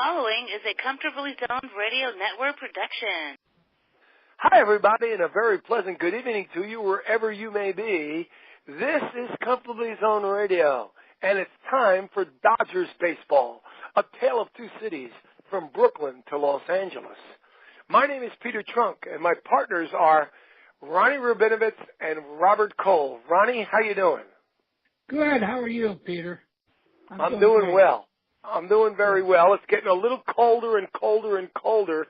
following is a Comfortably Zoned Radio Network production. Hi, everybody, and a very pleasant good evening to you wherever you may be. This is Comfortably Zoned Radio, and it's time for Dodgers baseball, a tale of two cities from Brooklyn to Los Angeles. My name is Peter Trunk, and my partners are Ronnie Rabinovitz and Robert Cole. Ronnie, how you doing? Good. How are you, Peter? I'm doing well. I'm doing very well. It's getting a little colder and colder and colder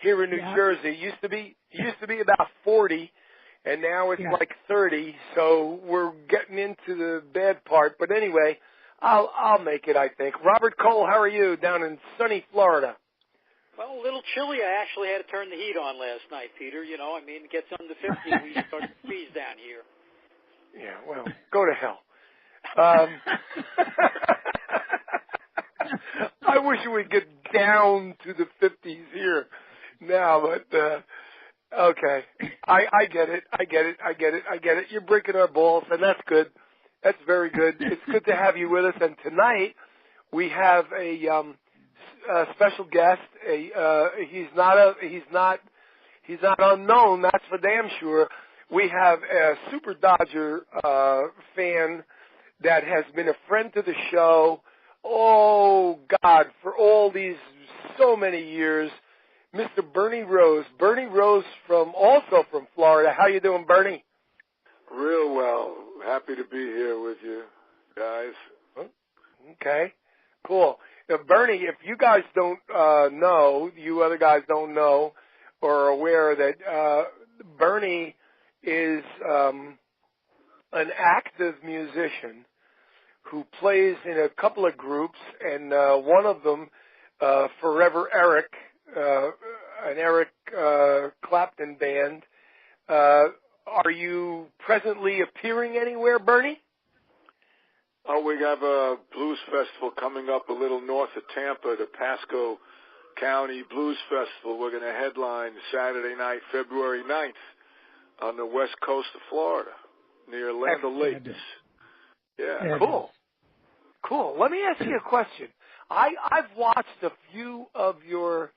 here in New Jersey. It used to be about 40, and now it's like 30. So we're getting into the bad part. But anyway, I'll make it, I think. Robert Cole, how are you down in sunny Florida? Well, a little chilly. I actually had to turn the heat on last night, Peter. You know, I mean, it gets under 50, we start to freeze down here. Yeah, well, go to hell. I wish we would get down to the 50s here now, but okay. I get it. You're breaking our balls, and that's good. That's very good. It's good to have you with us. And tonight we have a special guest. He's not unknown. That's for damn sure. We have a Super Dodger fan that has been a friend to the show. Oh, God, for all these so many years, Mr. Bernie Rose. Bernie Rose also from Florida. How you doing, Bernie? Real well. Happy to be here with you guys. Okay, cool. Now, Bernie, if you guys don't know, you other guys don't know or are aware that Bernie is an active musician who plays in a couple of groups, and one of them, Forever Eric, an Eric Clapton band. Are you presently appearing anywhere, Bernie? Oh, we have a blues festival coming up a little north of Tampa, the Pasco County Blues Festival. We're going to headline Saturday night, February 9th, on the west coast of Florida, near Land O'Lakes. Yeah. Cool. Let me ask you a question. I've watched a few of your,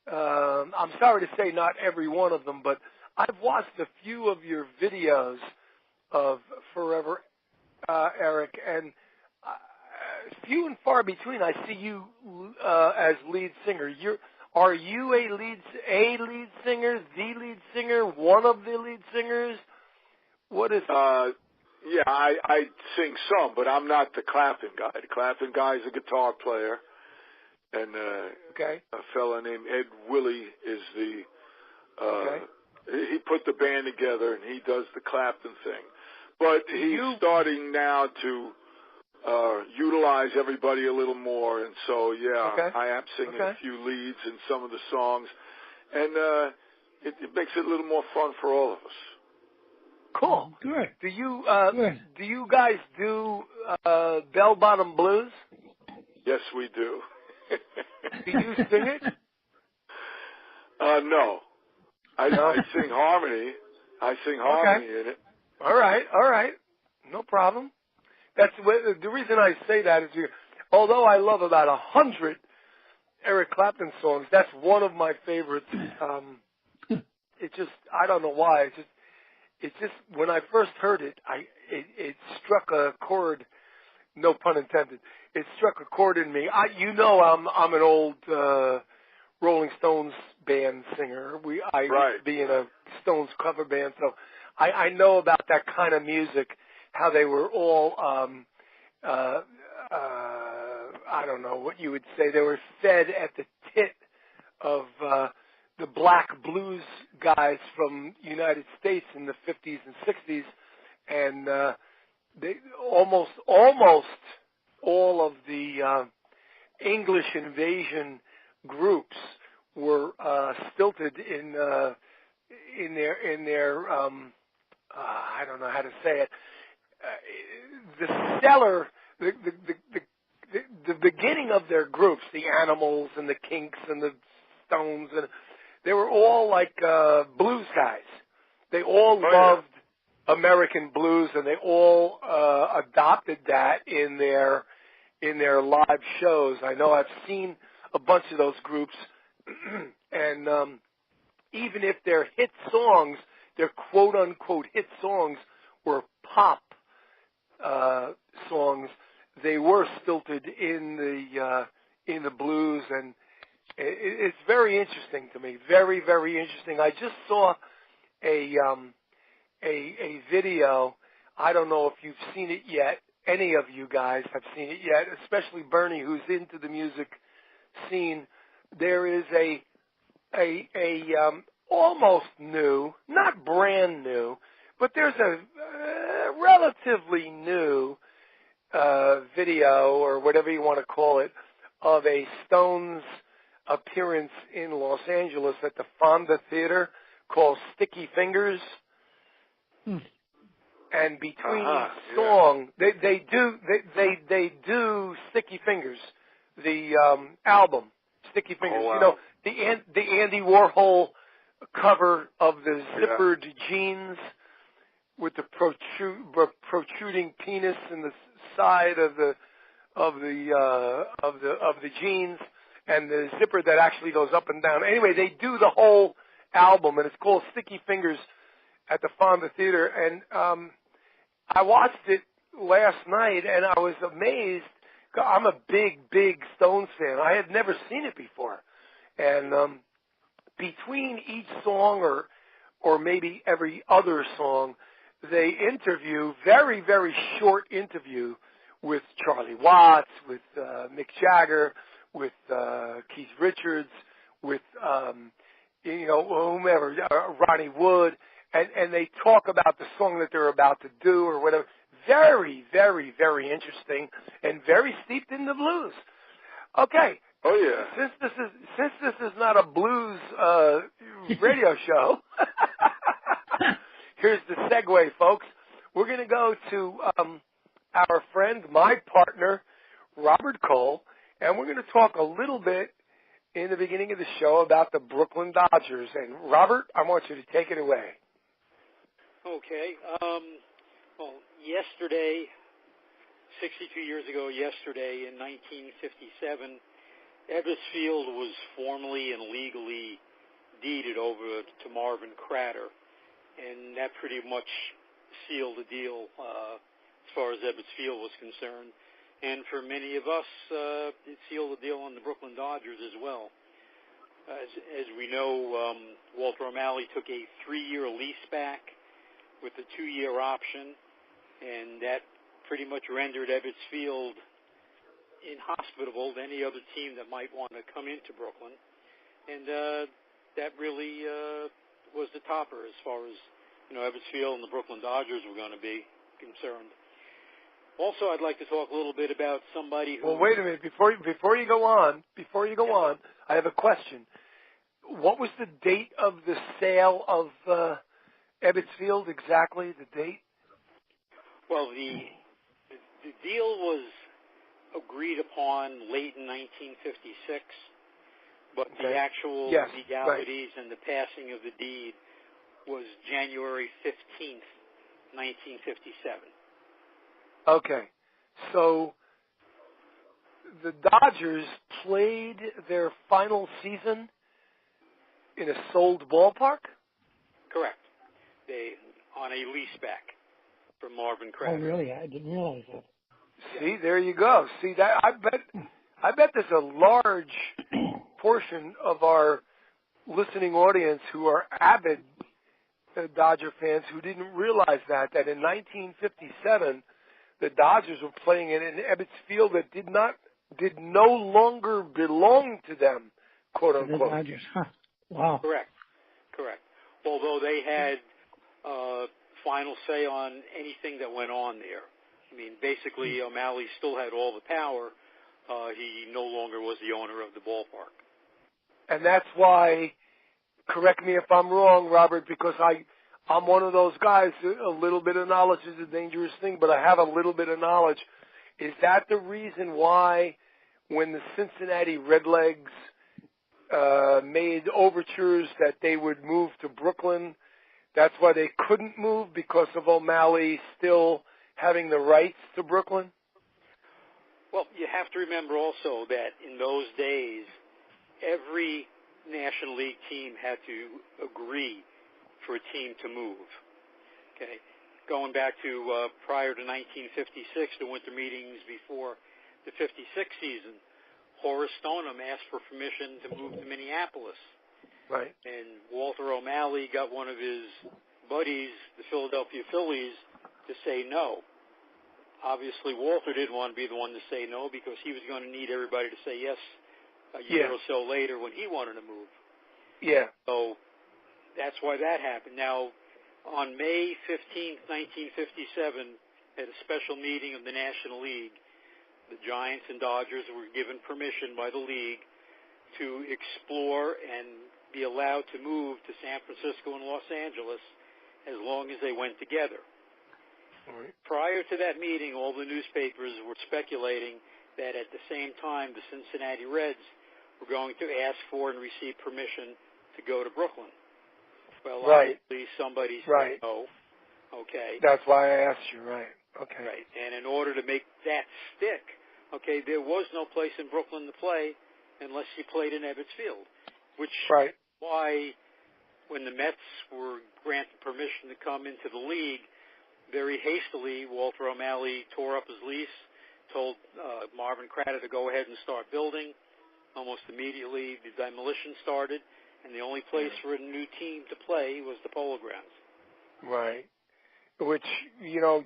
I'm sorry to say not every one of them, but I've watched a few of your videos of Forever Eric, and few and far between I see you as lead singer. Are you a lead singer, the lead singer, one of the lead singers? What is Yeah, I sing some, but I'm not the clapping guy. The clapping guy is a guitar player, and a fella named Ed Willie is the he put the band together, and he does the clapping thing. But he's starting now to utilize everybody a little more, and so I am singing a few leads in some of the songs, and it makes it a little more fun for all of us. Cool. Good. Do you guys do Bell Bottom Blues? Yes, we do. Do you sing it? No. I sing harmony. I sing harmony in it. All right. No problem. That's the reason I say that is although I love about 100 Eric Clapton songs, that's one of my favorites. It just, I don't know why. It's just when I first heard it, it struck a chord. No pun intended. It struck a chord in me. I'm an old Rolling Stones band singer. I used to be in a Stones cover band, so I know about that kind of music. How they were all, I don't know what you would say. They were fed at the tit of the black blues guys from United States in the 50s and 60s, and they almost all of the English invasion groups were stilted in their I don't know how to say it. The beginning of their groups, the Animals and the Kinks and the Stones, and they were all like blues guys. They all loved American blues, and they all adopted that in their live shows. I know I've seen a bunch of those groups, and even if their hit songs, their quote-unquote hit songs, were pop songs, they were stilted in the blues, and it's very interesting to me. Very, very interesting. I just saw a video. I don't know if you've seen it yet. Any of you guys have seen it yet, especially Bernie, who's into the music scene. There is a almost new, not brand new, but there's a relatively new video, or whatever you want to call it, of a Stones appearance in Los Angeles at the Fonda Theater called Sticky Fingers. And between each song, they do Sticky Fingers, the album Sticky Fingers. Oh, wow. You know, the Andy Warhol cover of the zippered jeans with the protruding penis in the side of the jeans, and the zipper that actually goes up and down. Anyway, they do the whole album, and it's called Sticky Fingers at the Fonda Theater. And I watched it last night, and I was amazed. I'm a big Stones fan. I had never seen it before. And between each song, or maybe every other song, they interview, very, very short interview, with Charlie Watts, with Mick Jagger, with Keith Richards, with whomever, Ronnie Wood, and they talk about the song that they're about to do or whatever. Very, very, very interesting, and very steeped in the blues. Okay. Oh yeah. Since this is not a blues radio show, here's the segue, folks. We're going to go to our friend, my partner, Robert Cole, and we're going to talk a little bit in the beginning of the show about the Brooklyn Dodgers. And Robert, I want you to take it away. Okay. Well, yesterday, 62 years ago yesterday, in 1957, Ebbets Field was formally and legally deeded over to Marvin Crater, and that pretty much sealed the deal as far as Ebbets Field was concerned. And for many of us, it sealed the deal on the Brooklyn Dodgers as well. As we know, Walter O'Malley took a 3-year lease back with a 2-year option, and that pretty much rendered Ebbets Field inhospitable to any other team that might want to come into Brooklyn. And that really was the topper as far as, Ebbets Field and the Brooklyn Dodgers were going to be concerned. Also, I'd like to talk a little bit about somebody who... Well, wait a minute. Before you go on, I have a question. What was the date of the sale of Ebbets Field exactly, the date? Well, the deal was agreed upon late in 1956, but the actual legalities and the passing of the deed was January 15th, 1957. Okay. So the Dodgers played their final season in a sold ballpark? Correct. They on a lease back from Marvin Crater. Oh, really? I didn't realize that. See, there you go. See that? I bet there's a large portion of our listening audience who are avid Dodger fans who didn't realize that in 1957 the Dodgers were playing in an Ebbets Field that did no longer belong to them, quote unquote. The Dodgers, huh? Wow. Correct. Although they had final say on anything that went on there. I mean, basically, O'Malley still had all the power. He no longer was the owner of the ballpark. And that's why, correct me if I'm wrong, Robert, because I'm one of those guys, a little bit of knowledge is a dangerous thing, but I have a little bit of knowledge. Is that the reason why when the Cincinnati Redlegs made overtures that they would move to Brooklyn, that's why they couldn't move, because of O'Malley still having the rights to Brooklyn? Well, you have to remember also that in those days, every National League team had to agree for a team to move. Okay, going back to prior to 1956, the winter meetings before the 56 season, Horace Stoneham asked for permission to move to Minneapolis. Right. And Walter O'Malley got one of his buddies, the Philadelphia Phillies, to say no. Obviously, Walter didn't want to be the one to say no because he was going to need everybody to say yes a year or so later when he wanted to move. Yeah. So that's why that happened. Now, on May 15th, 1957, at a special meeting of the National League, the Giants and Dodgers were given permission by the league to explore and be allowed to move to San Francisco and Los Angeles as long as they went together. Right. Prior to that meeting, all the newspapers were speculating that at the same time the Cincinnati Reds were going to ask for and receive permission to go to Brooklyn. Well, obviously somebody said no. Okay. That's why I asked you, right. Okay. Right. And in order to make that stick, okay, there was no place in Brooklyn to play unless you played in Ebbets Field, which why when the Mets were granted permission to come into the league, very hastily, Walter O'Malley tore up his lease, told Marvin Cratter to go ahead and start building. Almost immediately, the demolition started, and the only place for a new team to play was the Polo Grounds. Right. Which,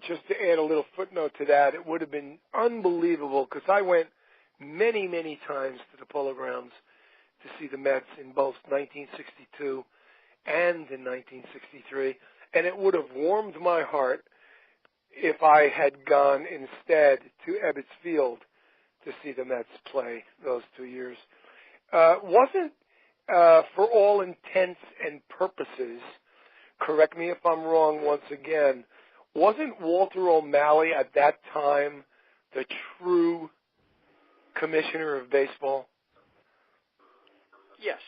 just to add a little footnote to that, it would have been unbelievable because I went many, many times to the Polo Grounds to see the Mets in both 1962 and in 1963, and it would have warmed my heart if I had gone instead to Ebbets Field to see the Mets play those 2 years. Wasn't, for all intents and purposes, correct me if I'm wrong once again, wasn't Walter O'Malley at that time the true commissioner of baseball? Yes,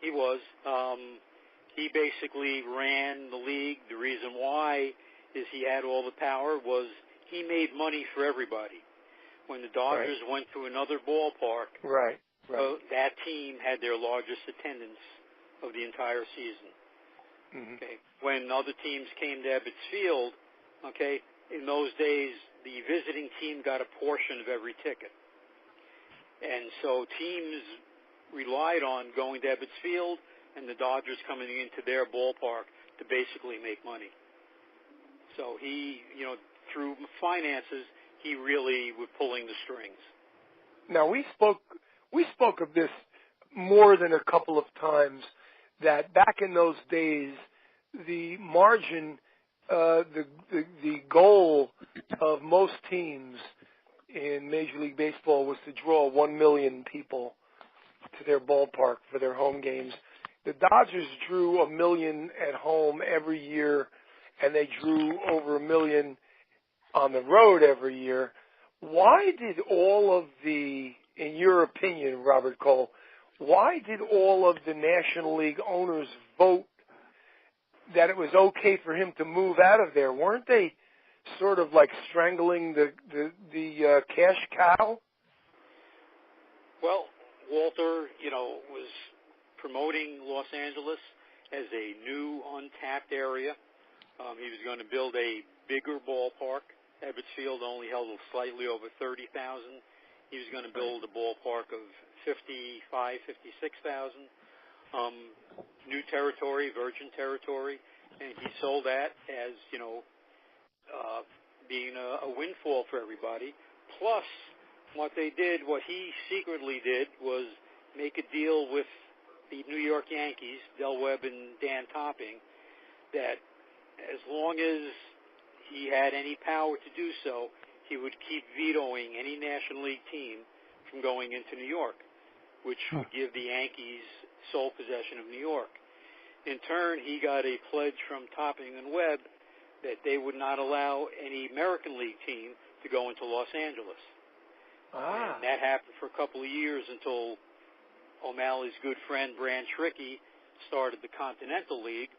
he was. He basically ran the league. The reason why is he had all the power was he made money for everybody. When the Dodgers went to another ballpark, that team had their largest attendance of the entire season. Mm-hmm. Okay. When other teams came to Ebbets Field, okay, in those days, the visiting team got a portion of every ticket. And so teams relied on going to Ebbets Field and the Dodgers coming into their ballpark to basically make money. So he, through finances, he really was pulling the strings. Now, we spoke of this more than a couple of times, that back in those days, the margin, the goal of most teams in Major League Baseball was to draw 1 million people to their ballpark for their home games. The Dodgers drew 1 million at home every year, and they drew over 1 million on the road every year. Why did all of the, in your opinion, Robert Cole, why did all of the National League owners vote that it was okay for him to move out of there? Weren't they sort of like strangling the cash cow? Well, Walter, was promoting Los Angeles as a new untapped area. He was going to build a bigger ballpark. Ebbets Field only held slightly over 30,000. He was going to build a ballpark of 55,000, 56,000. New territory, virgin territory, and he sold that as, being a windfall for everybody. Plus, what he secretly did was make a deal with the New York Yankees, Del Webb and Dan Topping, that as long as he had any power to do so, he would keep vetoing any National League team from going into New York, which would give the Yankees sole possession of New York. In turn, he got a pledge from Topping and Webb that they would not allow any American League team to go into Los Angeles. And that happened for a couple of years until O'Malley's good friend, Branch Rickey, started the Continental League,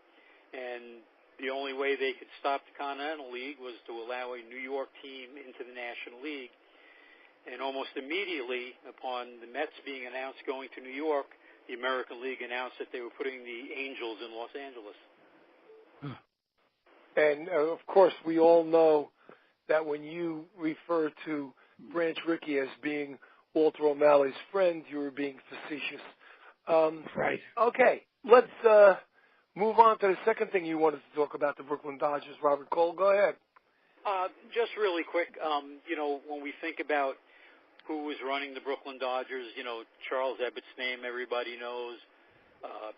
and the only way they could stop the Continental League was to allow a New York team into the National League. And almost immediately upon the Mets being announced going to New York, the American League announced that they were putting the Angels in Los Angeles. And, of course, we all know that when you refer to Branch Rickey as being Walter O'Malley's friend, you were being facetious. Right. Okay, let's move on to the second thing you wanted to talk about, the Brooklyn Dodgers. Robert Cole, go ahead. Just really quick, when we think about who was running the Brooklyn Dodgers, Charles Ebbett's name everybody knows,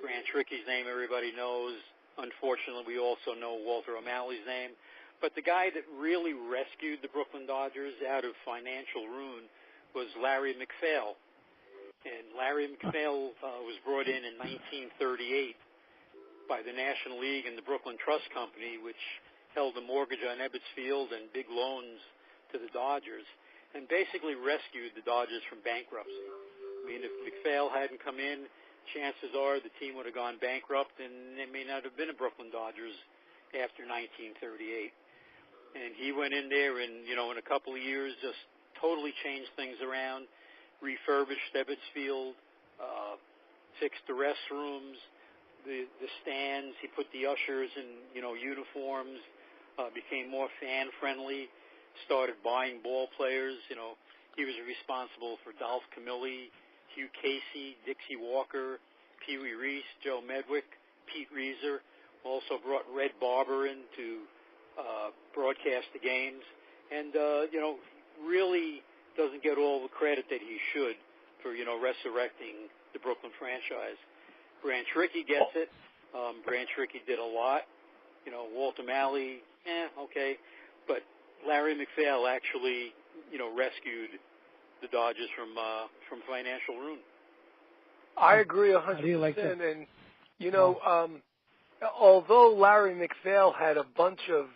Branch Rickey's name everybody knows. Unfortunately, we also know Walter O'Malley's name. But the guy that really rescued the Brooklyn Dodgers out of financial ruin was Larry McPhail. And Larry McPhail was brought in 1938 by the National League and the Brooklyn Trust Company, which held a mortgage on Ebbets Field and big loans to the Dodgers, and basically rescued the Dodgers from bankruptcy. I mean, if McPhail hadn't come in, chances are the team would have gone bankrupt, and they may not have been a Brooklyn Dodgers after 1938. And he went in there and, in a couple of years just totally changed things around, refurbished Ebbets Field, fixed the restrooms, the stands. He put the ushers in, uniforms, became more fan-friendly, started buying ball players. He was responsible for Dolph Camilli, Hugh Casey, Dixie Walker, Pee Wee Reese, Joe Medwick, Pete Reiser. Also brought Red Barber in to broadcast the games. And, really doesn't get all the credit that he should for, resurrecting the Brooklyn franchise. Branch Rickey gets it. Branch Rickey did a lot. Walter O'Malley, okay. But Larry McPhail actually, rescued the Dodgers from financial ruin. I agree 100%. How do you like that? And, although Larry McPhail had a bunch of,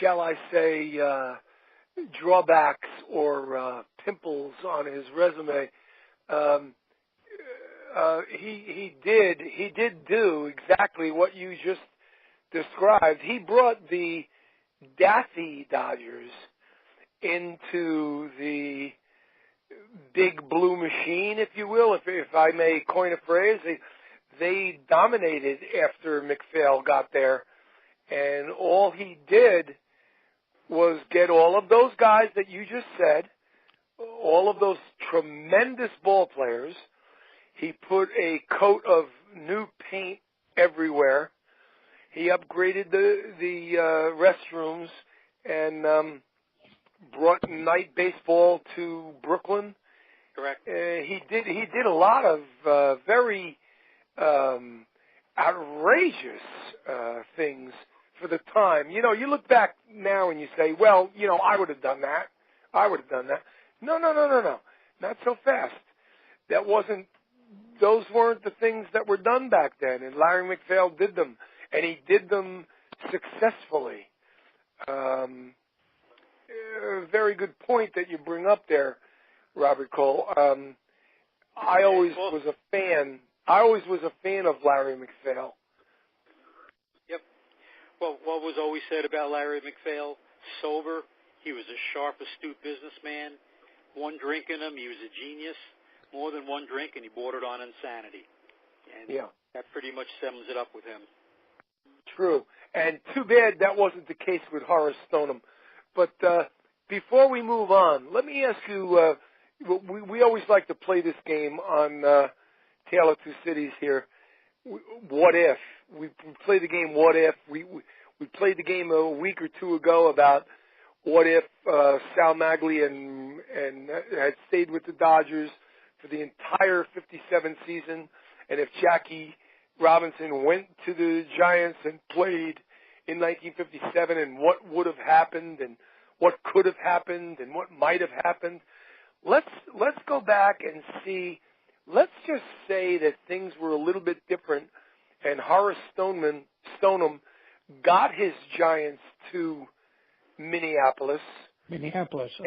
shall I say, drawbacks or pimples on his resume, he did do exactly what you just described. He brought the Daffy Dodgers into the big blue machine, if you will, if I may coin a phrase. They dominated after McPhail got there, and all he did was get all of those guys that you just said, all of those tremendous ball players. He put a coat of new paint everywhere. He upgraded the restrooms and brought night baseball to Brooklyn. Correct. He did a lot of very outrageous things for the time. You look back now and you say, well, I would have done that. No. Not so fast. Those weren't the things that were done back then, and Larry McPhail did them, and he did them successfully. Very good point that you bring up there, Robert Cole. I always was a fan of Larry McPhail. Yep. Well, what was always said about Larry McPhail? Sober. He was a sharp, astute businessman. One drink in him, he was a genius. More than one drink, and he bordered on insanity. And that pretty much sums it up with him. True. And too bad that wasn't the case with Horace Stoneham. But before we move on, let me ask you, we always like to play this game on Tale of Two Cities here. What if? We play the game What If. We played the game a week or two ago about what if Sal Magli and had stayed with the Dodgers for the entire 57 season, and if Jackie Robinson went to the Giants and played in 1957, and what would have happened, and what could have happened, and what might have happened. Let's go back and see. Let's just say that things were a little bit different, and Horace Stoneham got his Giants to Minneapolis. Uh-huh.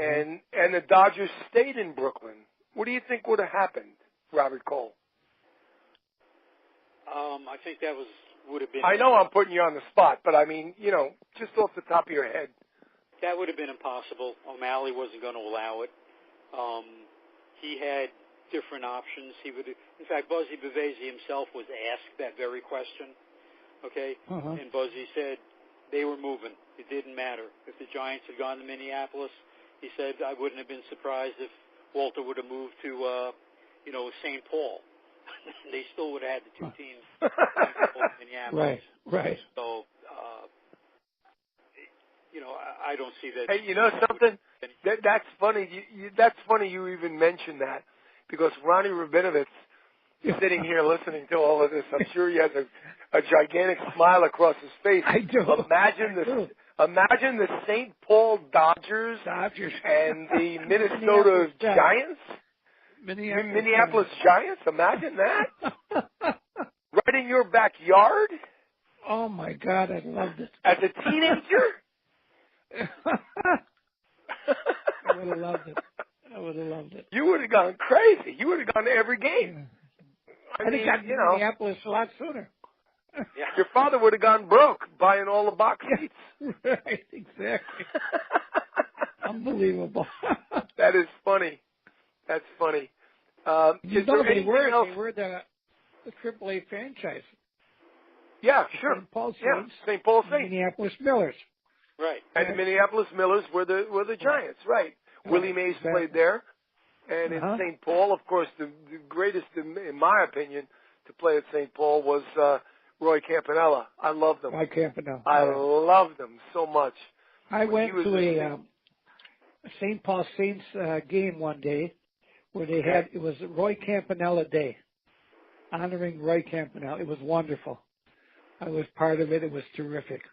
And the Dodgers stayed in Brooklyn. What do you think would have happened, Robert Cole? I think that would have been. I know I'm putting you on the spot, but I mean, just off the top of your head. that would have been impossible. O'Malley wasn't going to allow it. He had different options. In fact, Buzzy Bavasi himself was asked that very question. Okay, and Buzzy said they were moving. It didn't matter if the Giants had gone to Minneapolis. He said I wouldn't have been surprised if Walter would have moved to, St. Paul. They still would have had the two teams in Minneapolis. Right. So, I don't see that. Hey, you know something? That's funny. That's funny you even mentioned that, because Ronnie Rabinovitz is sitting here listening to all of this. I'm sure he has a gigantic smile across his face. I do. Imagine the St. Paul Dodgers and the Minnesota Giants. Minneapolis Giants. Imagine that. Right in your backyard. Oh my God, I loved it. As a teenager. I would have loved it. You would have gone crazy. You would have gone to every game. I think I'd Minneapolis a lot sooner. Yeah. Your father would have gone broke buying all the box seats. Right, exactly. Unbelievable. That is funny. That's funny. They were the AAA franchise. Yeah, sure. St. Paul Saints. Yeah, St. Paul Saints. Minneapolis Millers. Right. And the Minneapolis Millers were the Giants, right. Willie Mays played there. And in St. Paul, of course, the greatest, in my opinion, to play at St. Paul was Roy Campanella. I loved him. Roy Campanella. I loved him so much. I went to a St. Paul Saints game one day where they had, it was Roy Campanella Day, honoring Roy Campanella. It was wonderful. I was part of it. It was terrific.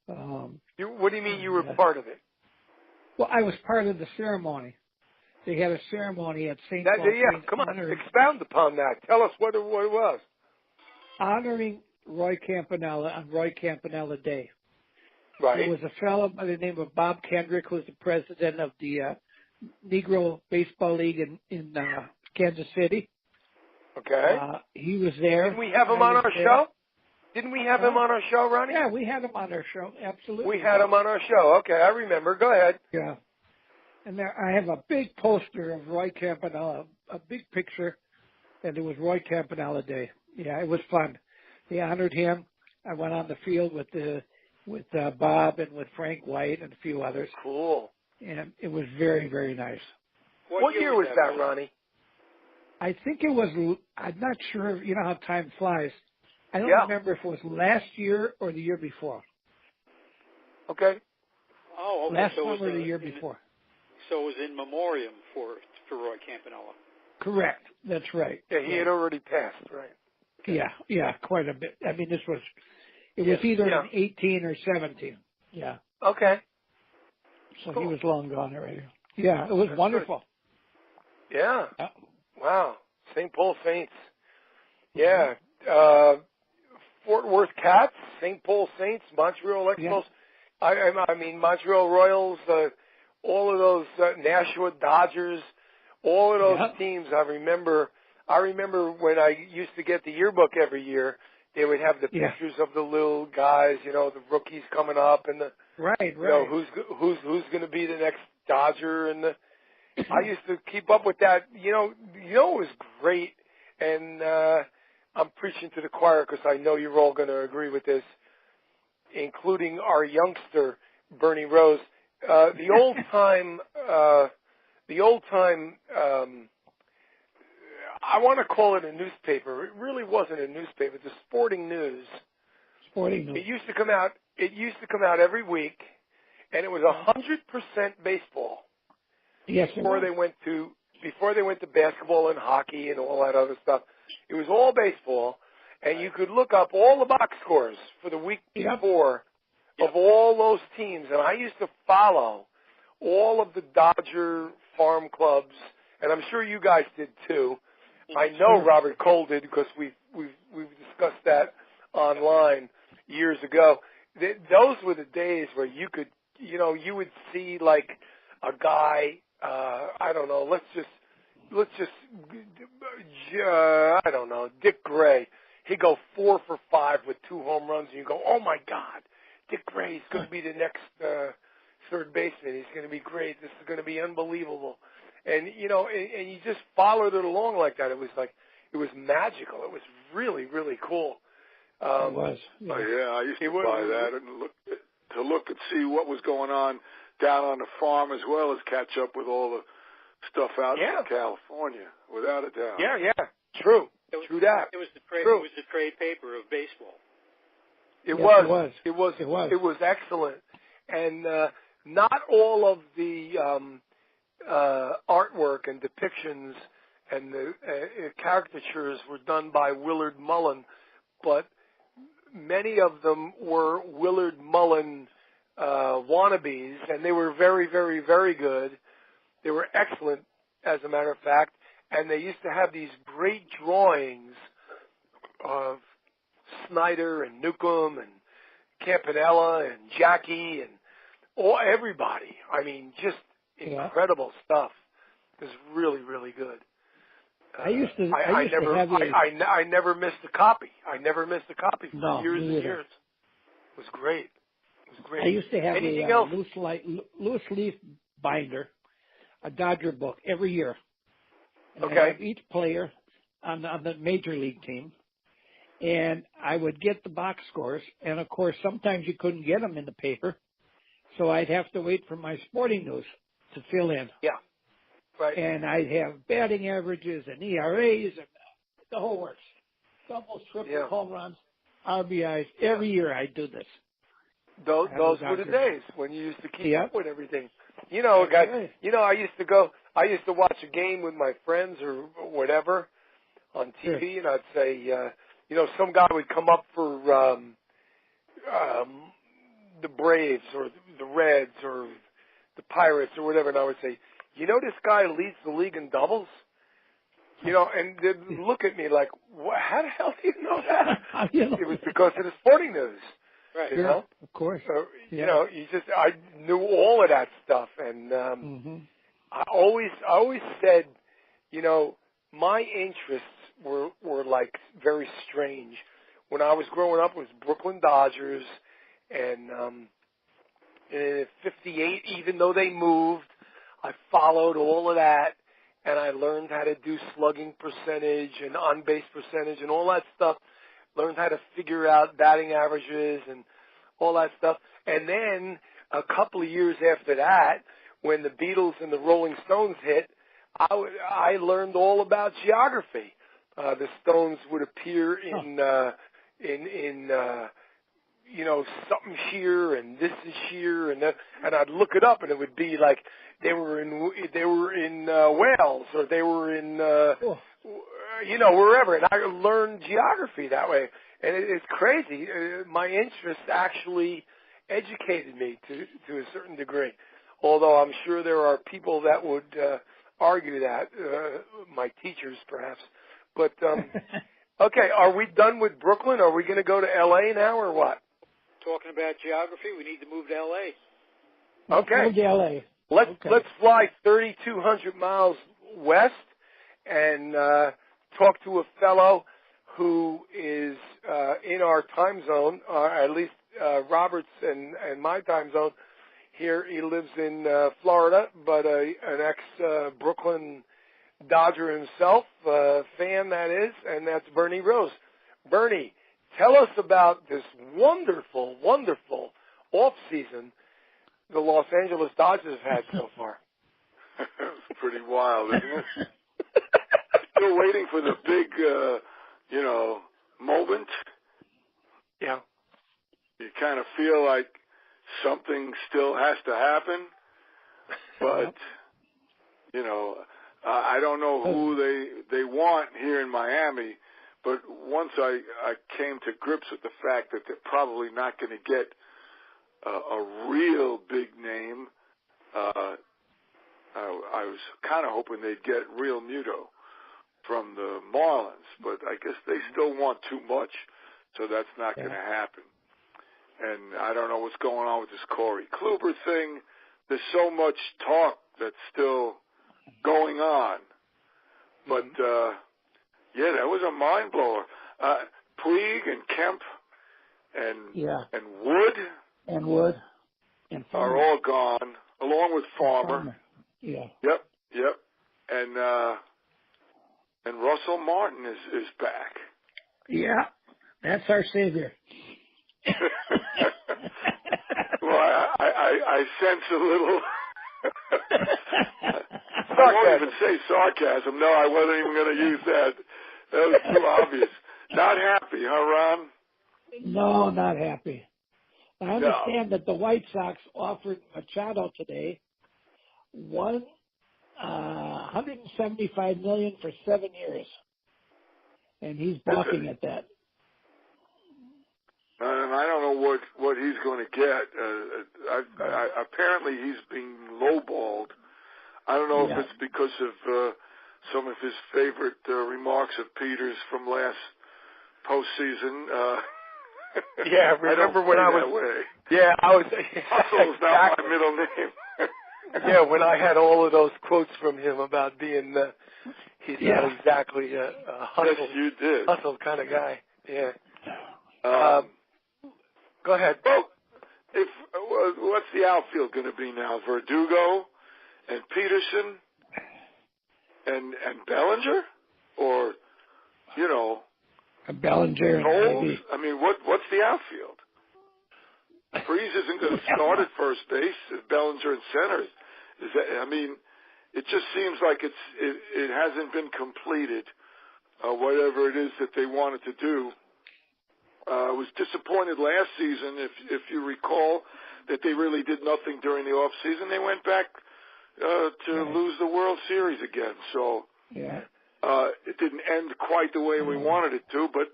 What do you mean you were part of it? Well, I was part of the ceremony. They had a ceremony at St. Paul. Yeah, come on, expound upon that. Tell us what it was. Honoring Roy Campanella on Roy Campanella Day. Right. There was a fellow by the name of Bob Kendrick, who was the president of the Negro Baseball League in Kansas City. Okay. He was there. Didn't we have him on our show? Didn't we have him on our show, Ronnie? Yeah, we had him on our show. Absolutely. We had him on our show. Okay, I remember. Go ahead. Yeah. And there, I have a big poster of Roy Campanella, a big picture, and it was Roy Campanella Day. Yeah, it was fun. They honored him. I went on the field with Bob and with Frank White and a few others. Cool. And it was very, very nice. What year was that, Ronnie? I think it was, I'm not sure, you know how time flies. I don't remember if it was last year or the year before. Okay. Oh, okay. Last summer or the year before. So it was in memoriam for Roy Campanella. Correct. That's right. Yeah, he had already passed, right? Yeah, quite a bit. I mean, it was either in 18 or 17. Yeah. Okay. So he was long gone already. Yeah, it was wonderful. Good. Yeah. Wow. St. Paul Saints. Yeah. Fort Worth Cats, St. Paul Saints, Montreal Expos. Yeah. I mean, Montreal Royals, all of those Nashua Dodgers, all of those teams. I remember when I used to get the yearbook every year, they would have the pictures of the little guys, the rookies coming up, and the who's going to be the next Dodger, and I used to keep up with that. It was great, and I'm preaching to the choir because I know you're all going to agree with this, including our youngster Bernie Rose. The old time. I want to call it a newspaper. It really wasn't a newspaper. It's a Sporting News. Sporting News. It used to come out every week, and it was 100% baseball. Yes. Before they went to basketball and hockey and all that other stuff, it was all baseball, and you could look up all the box scores for the week before of all those teams. And I used to follow all of the Dodger farm clubs, and I'm sure you guys did too. I know Robert Cole did because we've discussed that online years ago. Those were the days where you could, you would see like a guy. I don't know. Let's just. I don't know. Dick Gray. He'd go 4 for 5 with 2 home runs, and you go, "Oh my God, Dick Gray's going to be the next third baseman. He's going to be great. This is going to be unbelievable. And, you know, and you just followed it along like that. It was magical. It was really, really cool. It was. Yeah. I used to buy that and look and see what was going on down on the farm, as well as catch up with all the stuff out in California, without a doubt. Yeah. True. True that. It was the trade paper of baseball. It was excellent. And not all of the artwork and depictions and the caricatures were done by Willard Mullen, but many of them were Willard Mullen wannabes, and they were very, very, very good. They were excellent, as a matter of fact, and they used to have these great drawings of Snyder and Newcomb and Campanella and Jackie and everybody. I mean, just incredible stuff. It was really, really good. I never missed a copy. For years and years. It was great. I used to have Anything a else? loose leaf binder, a Dodger book every year. And Okay. I have each player on the major league team, and I would get the box scores. And of course, sometimes you couldn't get them in the paper, so I'd have to wait for my sporting news to fill in. Yeah. Right. And I'd have batting averages and ERAs and the whole works. Doubles, triples, home runs, RBIs. Every year I'd do this. Those were the days when you used to keep up with everything. You know, I used to watch a game with my friends or whatever on TV, and I'd say, some guy would come up for the Braves or the Reds or the Pirates or whatever, and I would say, this guy leads the league in doubles? And they'd look at me like, how the hell do you know that? It was because of the sporting news. Right. You know? Of course. So, I knew all of that stuff. And I always said, my interests were like very strange. When I was growing up, it was Brooklyn Dodgers. And in '58, even though they moved, I followed all of that. And I learned how to do slugging percentage and on-base percentage and all that stuff. Learned how to figure out batting averages and all that stuff. And then a couple of years after that, when the Beatles and the Rolling Stones hit, I learned all about geography. The Stones would appear in something here and this is here and that, and I'd look it up and it would be like they were in Wales or they were in wherever, and I learned geography that way. And it's crazy. My interest actually educated me to a certain degree, although I'm sure there are people that would argue that, my teachers perhaps. But, okay, are we done with Brooklyn? Are we going to go to L.A. now or what? Talking about geography, we need to move to L.A. Okay. Move to L.A. Let's fly 3,200 miles west and talk to a fellow who is in our time zone, or at least Robert's and my time zone. Here he lives in Florida, but an ex-Brooklyn Dodger himself, fan that is, and that's Bernie Rose. Bernie, tell us about this wonderful, wonderful off-season the Los Angeles Dodgers have had so far. It's pretty wild, isn't it? Still waiting for the big, moment. Yeah. You kind of feel like something still has to happen, but, I don't know who they want here in Miami, but once I came to grips with the fact that they're probably not going to get a real big name, I was kind of hoping they'd get Real Muto from the Marlins, but I guess they still want too much, so that's not going to happen. And I don't know what's going on with this Corey Kluber thing. There's so much talk that's still going on. But, that was a mind blower. Puig and Kemp and Wood. And Wood. and are all gone, along with Farmer. Yeah. Yep. And Russell Martin is back. Yeah, that's our savior. Well, I sense a little. I won't even say sarcasm. No, I wasn't even going to use that. That was too obvious. Not happy, huh, Ron? No, not happy. I understand that the White Sox offered Machado today $175 million for 7 years, and he's balking at that. And I don't know what he's going to get. Apparently, he's being lowballed. I don't know if it's because of some of his favorite remarks of Peters from last postseason. Yeah, remember when I was? That way. Yeah, I was. Hustle's not my middle name. Yeah, when I had all of those quotes from him about being he's not exactly a hustle. Yes, you did. Hustle kind of guy. Yeah. Go ahead. Well, what's the outfield going to be now? Verdugo and Peterson and Bellinger, or Bellinger. Knowles? I mean, what's the outfield? Freese isn't going to start at first base. Bellinger in center. It just seems like it hasn't been completed. Whatever it is that they wanted to do. I was disappointed last season, if you recall, that they really did nothing during the off season. They went back to lose the World Series again. So it didn't end quite the way we wanted it to, but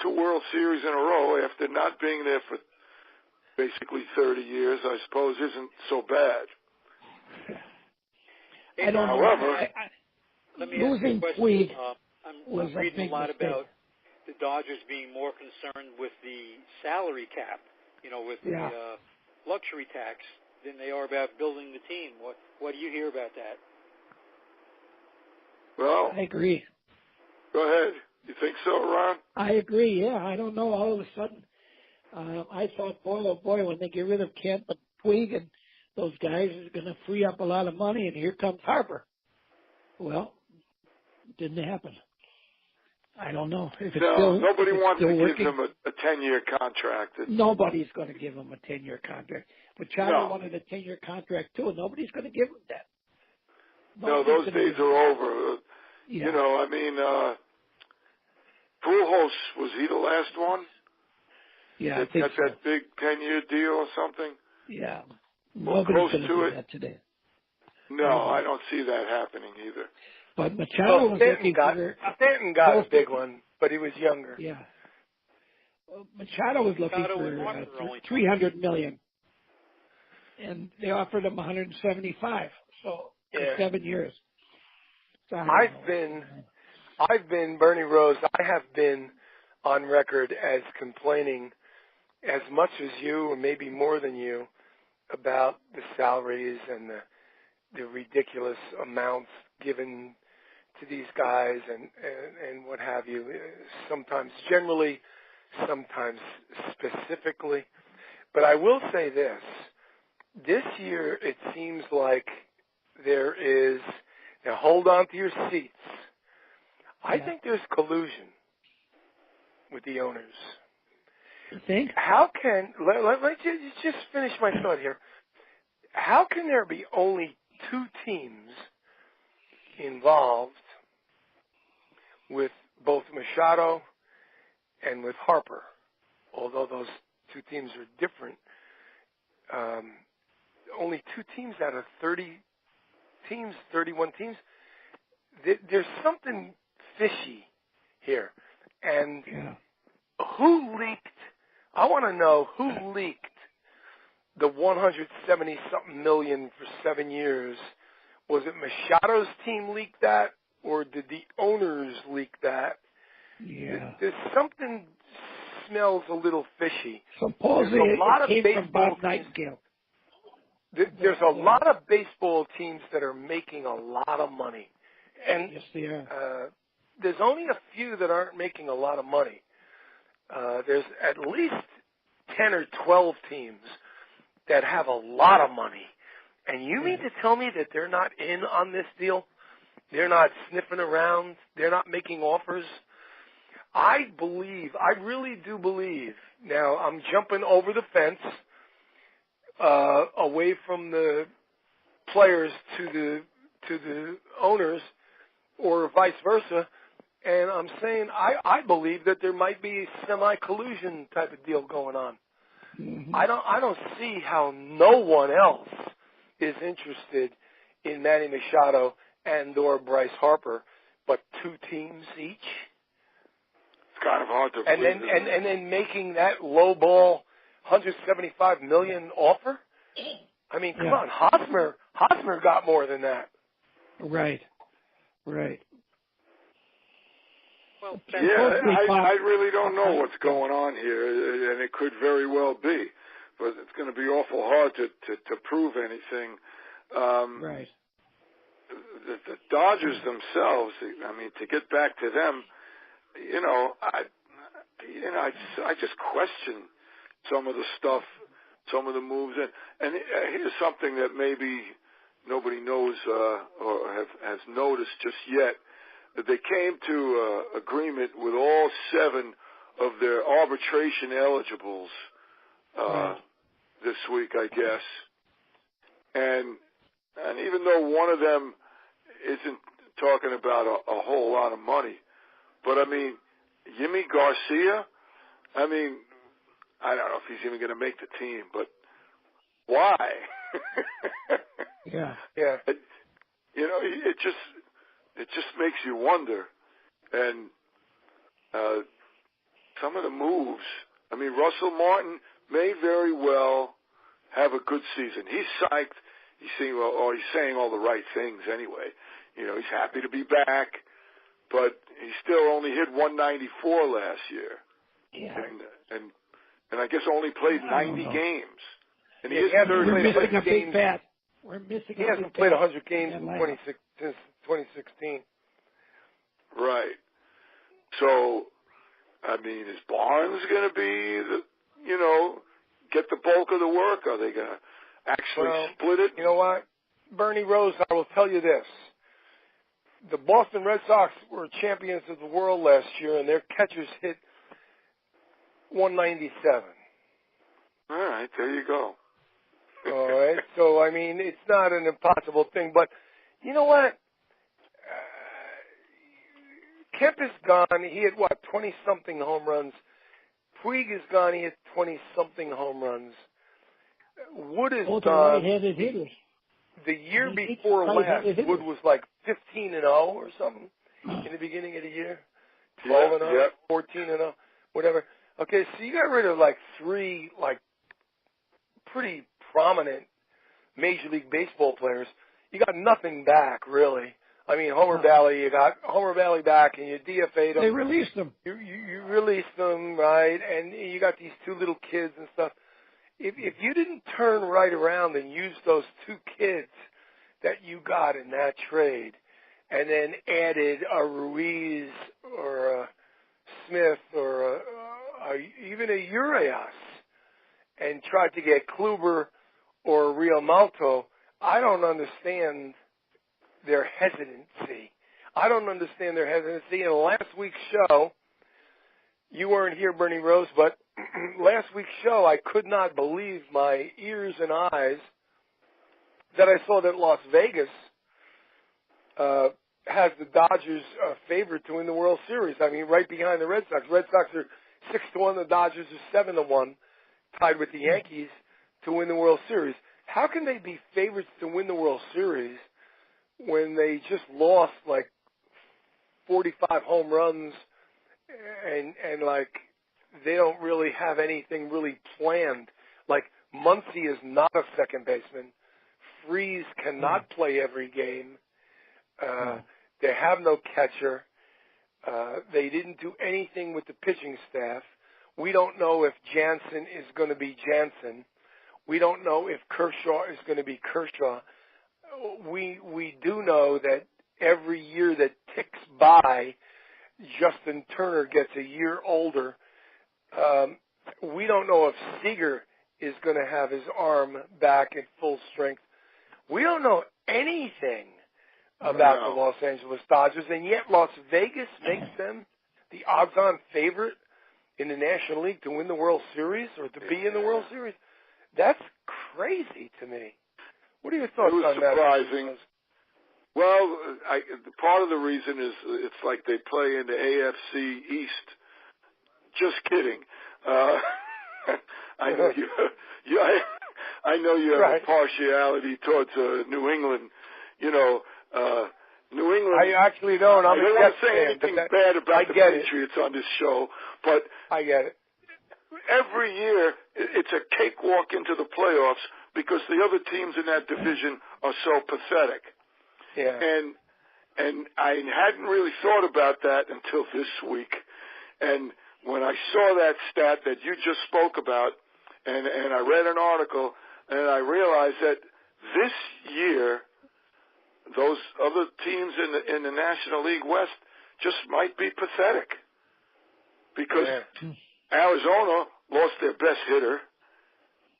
2 World Series in a row after not being there for basically 30 years, I suppose, isn't so bad. However, let me ask you a question. I'm reading a lot about the Dodgers being more concerned with the salary cap, with the luxury tax, than they are about building the team. What do you hear about that? Well, I agree. Go ahead. You think so, Ron? I agree, yeah. I don't know. All of a sudden, I thought, boy, oh boy, when they get rid of Kemp and Puig and those guys, is going to free up a lot of money, and here comes Harper. Well, it didn't happen. I don't know. If it's nobody wants to working. give him a 10-year contract. Nobody's going to give him a 10-year contract. Machado wanted a 10-year contract, too, and nobody's going to give him that. Those days are over. Yeah. Pujols, was he the last one? Yeah, I think got that big 10-year deal or something? Yeah. Nobody's going to do it. that today. No, I don't see that happening either. But Machado was looking for... Stanton got a big one, but he was younger. Yeah. Machado was looking for $300 million, and they offered him $175. So for 7 years. So I've been Bernie Rose. I have been on record as complaining as much as you, or maybe more than you, about the salaries and the ridiculous amounts given to these guys and what have you. Sometimes generally, sometimes specifically. But I will say this. This year, it seems like there is, now hold on to your seats. I think there's collusion with the owners. You think? How can, let me just finish my thought here. How can there be only 2 teams involved with both Machado and with Harper, although those 2 teams are different? Only 2 teams out of 30 teams, 31 teams. There's something fishy here. And who leaked? I want to know who leaked the 170-something million for 7 years. Was it Machado's team leak that, or did the owners leak that? Yeah. There's something smells a little fishy. Supposedly it came from Bob Nightingale. There's a lot of baseball teams that are making a lot of money. And yes, they are. There's only a few that aren't making a lot of money. There's at least 10 or 12 teams that have a lot of money. And you mean to tell me that they're not in on this deal? They're not sniffing around? They're not making offers? I really do believe, now I'm jumping over the fence, away from the players to the owners, or vice versa, and I'm saying I believe that there might be a semi-collusion type of deal going on. Mm-hmm. I don't see how no one else is interested in Manny Machado and or Bryce Harper, but two teams each. It's kind of hard to believe. And then making that low ball $175 million offer? I mean, come on, Hosmer got more than that. Right. Well, I really don't know what's going on here, and it could very well be, but it's going to be awful hard to prove anything. Right. The Dodgers themselves, I mean, to get back to them, I just question some of the stuff, some of the moves, and here's something that maybe nobody knows or has noticed just yet. That they came to agreement with all 7 of their arbitration eligibles this week, I guess, and even though one of them isn't talking about a whole lot of money, but I mean, Yimi Garcia, I mean, I don't know if he's even going to make the team, but why? Yeah. It just makes you wonder. And some of the moves, I mean, Russell Martin may very well have a good season. He's psyched. He's saying all the right things anyway. He's happy to be back, but he still only hit 194 last year. Yeah. And I guess only played 90 games. And we're missing a big bat. He hasn't played 100 games since 2016. Right. So, I mean, is Barnes going to be get the bulk of the work? Are they going to actually split it? You know what? Bernie Rose, I will tell you this. The Boston Red Sox were champions of the world last year, and their catchers hit 197. All right, there you go. All right, so, I mean, it's not an impossible thing, but you know what? Kemp is gone. He hit, 20-something home runs. Puig is gone. He hit 20-something home runs. Wood is gone. Right-handed hitters. The year before last, Wood was like 15-0 or something in the beginning of the year. 12-0, 14-0, whatever. Okay, so you got rid of like 3 pretty prominent Major League Baseball players. You got nothing back, really. I mean, Homer Valley, you got Homer Valley back, and you DFA'd them. They released them. You released them, right? And you got these 2 little kids and stuff. If you didn't turn right around and use those 2 kids that you got in that trade, and then added a Ruiz or a Smith or even a Urias, and tried to get Kluber or Real Malto, I don't understand their hesitancy. In last week's show, you weren't here, Bernie Rose, but last week's show, I could not believe my ears and eyes that I saw that Las Vegas has the Dodgers favored to win the World Series. I mean, right behind the Red Sox. Red Sox are 6-1. The Dodgers are 7-1, tied with the Yankees to win the World Series. How can they be favorites to win the World Series when they just lost like 45 home runs and like they don't really have anything really planned? Like Muncy is not a second baseman. Freese cannot play every game. They have no catcher. They didn't do anything with the pitching staff. We don't know if Jansen is going to be Jansen. We don't know if Kershaw is going to be Kershaw. We do know that every year that ticks by, Justin Turner gets a year older. We don't know if Seager is going to have his arm back at full strength. We don't know anything about the Los Angeles Dodgers, and yet Las Vegas makes them the odds-on favorite in the National League to win the World Series or to be in the World Series. That's crazy to me. What are your thoughts on that? It was surprising. Well, part of the reason is it's like they play in the AFC East. Just kidding. I know I know you have a partiality towards New England. You know, New England. I actually don't. I don't want to say anything bad about the Patriots on this show, but I get it. Every year, it's a cakewalk into the playoffs because the other teams in that division are so pathetic. Yeah. And I hadn't really thought about that until this week. And when I saw that stat that you just spoke about, and I read an article, and I realized that this year, those other teams in the National League West just might be pathetic. Because Arizona lost their best hitter.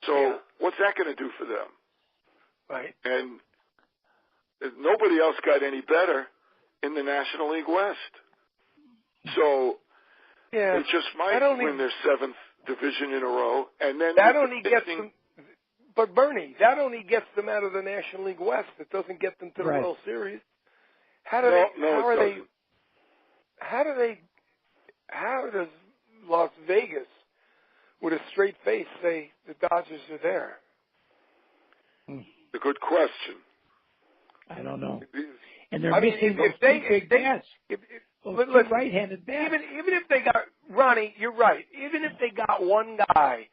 So what's that going to do for them? Right. And nobody else got any better in the National League West. So they just might win their 7th division in a row. And then that only gets them. But Bernie, that only gets them out of the National League West. It doesn't get them to the World Series. How does Las Vegas, with a straight face, say the Dodgers are there? A good question. I don't know. And they're missing those big bats. Right-handed bats. Even if they got, Ronnie, you're right. Even if they got one guy,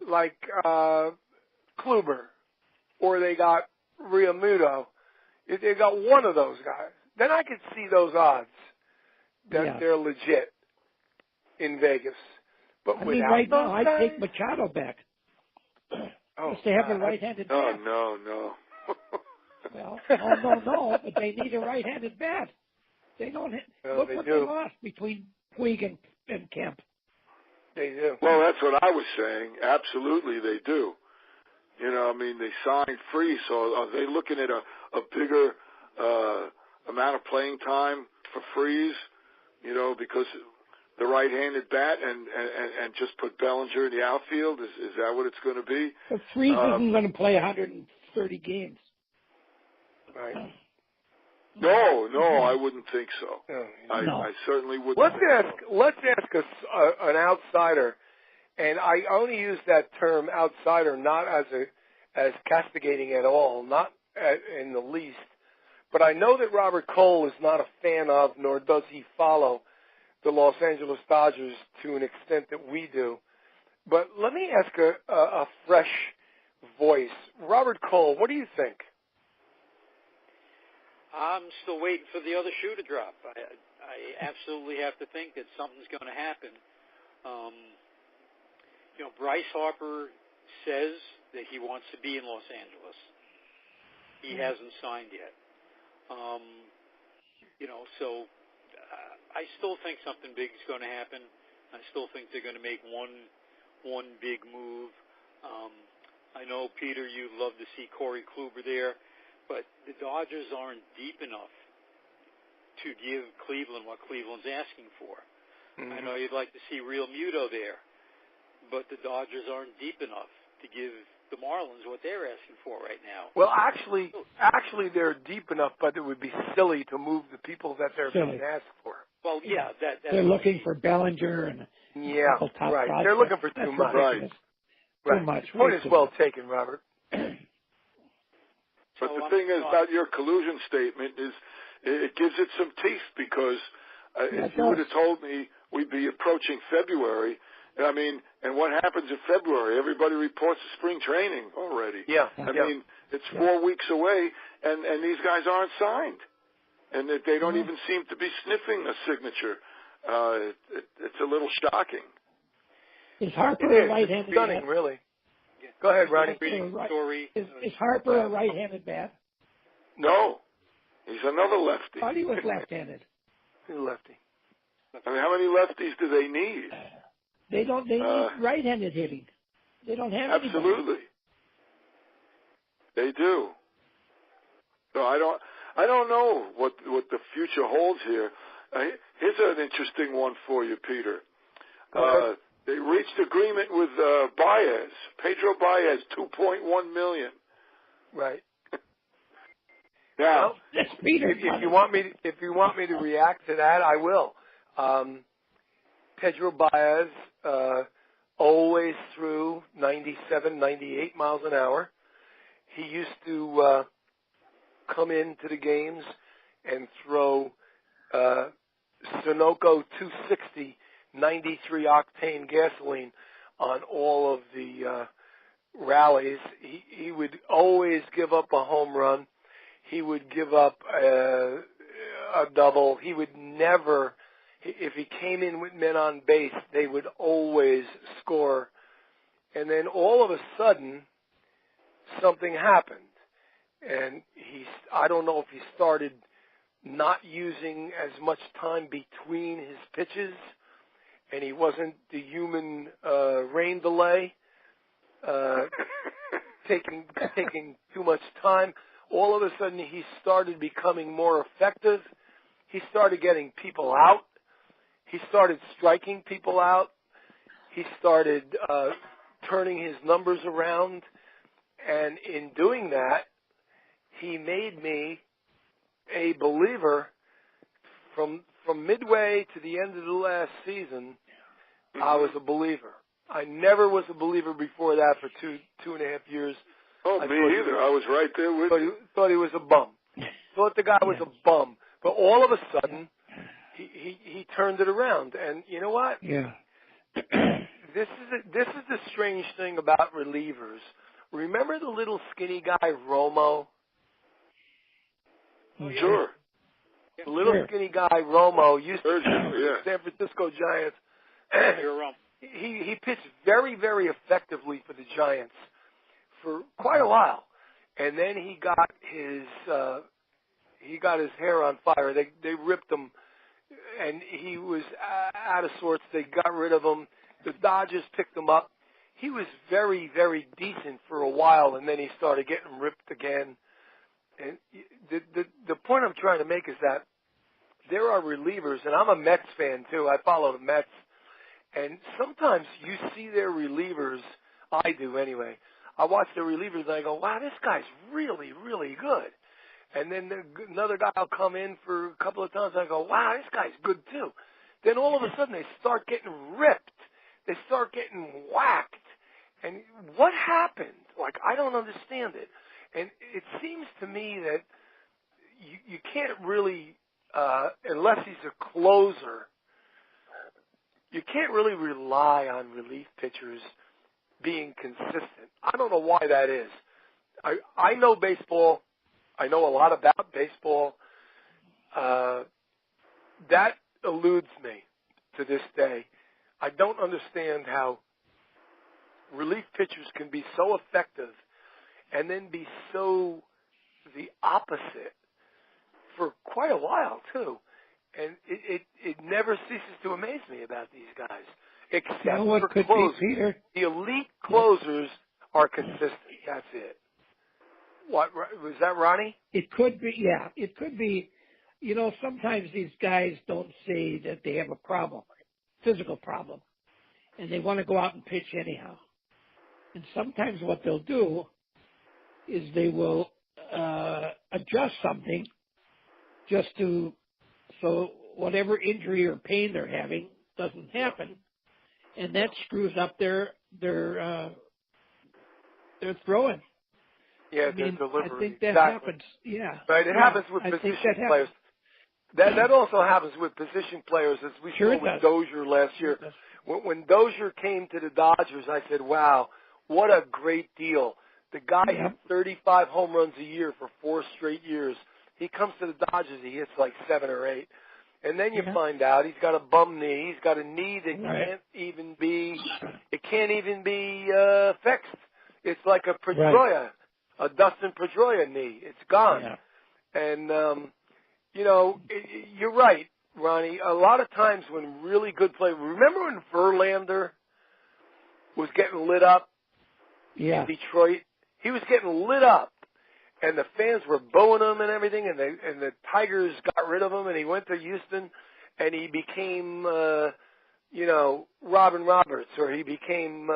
like Kluber, or they got Realmuto, if they got one of those guys, then I could see those odds that they're legit in Vegas. But right now, I'd take Machado back. If they have a right-handed bat. No. Well, no, but they need a right-handed bat. They don't. Look what they lost between Puig and Kemp. They do. Well, that's what I was saying. Absolutely, they do. You know, I mean, they signed Free, so are they looking at a bigger amount of playing time for Freeze? You know, because the right-handed bat and just put Bellinger in the outfield? Is that what it's going to be? But Freeze isn't going to play 130 games. Right. No, I wouldn't think so. No. I certainly wouldn't. Let's ask an outsider, and I only use that term outsider not as castigating at all, not in the least. But I know that Robert Cole is not a fan of, nor does he follow the Los Angeles Dodgers to an extent that we do. But let me ask a fresh voice. Robert Cole, what do you think? I'm still waiting for the other shoe to drop. I absolutely have to think that something's going to happen. Bryce Harper says that he wants to be in Los Angeles. He hasn't signed yet. So I still think something big is going to happen. I still think they're going to make one big move. I know, Peter, you'd love to see Corey Kluber there, but the Dodgers aren't deep enough to give Cleveland what Cleveland's asking for. Mm-hmm. I know you'd like to see Realmuto there, but the Dodgers aren't deep enough to give the Marlins what they're asking for right now. Well, actually, they're deep enough, but it would be silly to move the people that they're being asked for. Well, they're looking for Bellinger and a couple top right. prospects. They're looking for too much. Right. Too much. Point is well taken, Robert. But the thing is about your collusion statement is it gives it some teeth because if you would have told me we'd be approaching February, I mean, and what happens in February? Everybody reports to spring training already. Yeah. I mean, it's 4 weeks away, and these guys aren't signed. And they don't even seem to be sniffing a signature. It's a little shocking. Is Harper a right-handed stunning, bat? Really. Go ahead, Ronnie. Is Harper a right-handed bat? No. He's another lefty. I thought he was left-handed. He's a lefty. I mean, how many lefties do they need? They need right-handed hitting. They don't have anybody. Absolutely. They do. So I don't know what the future holds here. Here's an interesting one for you, Peter. They reached agreement with Baez, Pedro Baez, $2.1 million. Right. Now, well, Peter, if you want me to react to that, I will. Pedro Baez always threw 97, 98 miles an hour. He used to come into the games and throw Sunoco 260, 93 octane gasoline on all of the rallies. He would always give up a home run. He would give up a double. He would never, if he came in with men on base, they would always score. And then all of a sudden, something happened. And I don't know if he started not using as much time between his pitches, and he wasn't the human rain delay, taking too much time. All of a sudden, he started becoming more effective. He started getting people out. He started striking people out. He started turning his numbers around. And in doing that, he made me a believer from midway to the end of the last season. I was a believer. I never was a believer before that for two and a half years. Oh, me either. I was right there with you. Thought he was a bum. Thought the guy was a bum. But all of a sudden, he turned it around. And you know what? Yeah. This is the strange thing about relievers. Remember the little skinny guy, Romo? Sure. The little skinny guy, Romo, used to be the San Francisco Giants. He pitched very, very effectively for the Giants for quite a while. And then he got his hair on fire. They ripped him, and he was out of sorts. They got rid of him. The Dodgers picked him up. He was very, very decent for a while, and then he started getting ripped again. And the point I'm trying to make is that there are relievers, and I'm a Mets fan too. I follow the Mets, and sometimes you see their relievers. I do anyway. I watch the relievers and I go, wow, this guy's really, really good. And then another guy will come in for a couple of times and I go, wow, this guy's good too. Then all of a sudden they start getting ripped. They start getting whacked. And what happened? Like, I don't understand it. And it seems to me that you can't really, unless he's a closer, you can't really rely on relief pitchers being consistent. I don't know why that is. I know baseball. I know a lot about baseball. That eludes me to this day. I don't understand how relief pitchers can be so effective and then be so the opposite for quite a while, too. And it never ceases to amaze me about these guys. Except for closers. Peter? The elite closers are consistent. That's it. What, was that Ronnie? It could be, yeah. It could be, sometimes these guys don't say that they have a problem, physical problem, and they want to go out and pitch anyhow. And sometimes what they'll do is they will adjust something just so whatever injury or pain they're having doesn't happen, and that screws up their throwing. Yeah, their delivery. I think that happens. Yeah, right. It happens with position players. That also happens with position players, as we saw with Dozier last year. When Dozier came to the Dodgers, I said, "Wow, what a great deal!" The guy hit 35 home runs a year for 4 straight years. He comes to the Dodgers, he hits like 7 or 8. And then you find out he's got a bum knee. He's got a knee that can't even be fixed. It's like a Pedroia, a Dustin Pedroia knee. It's gone. Yeah. And, you're right. Ronnie, a lot of times when really good play, remember when Verlander was getting lit up in Detroit? He was getting lit up, and the fans were booing him and everything, and the Tigers got rid of him, and he went to Houston, and he became, Robin Roberts, or he became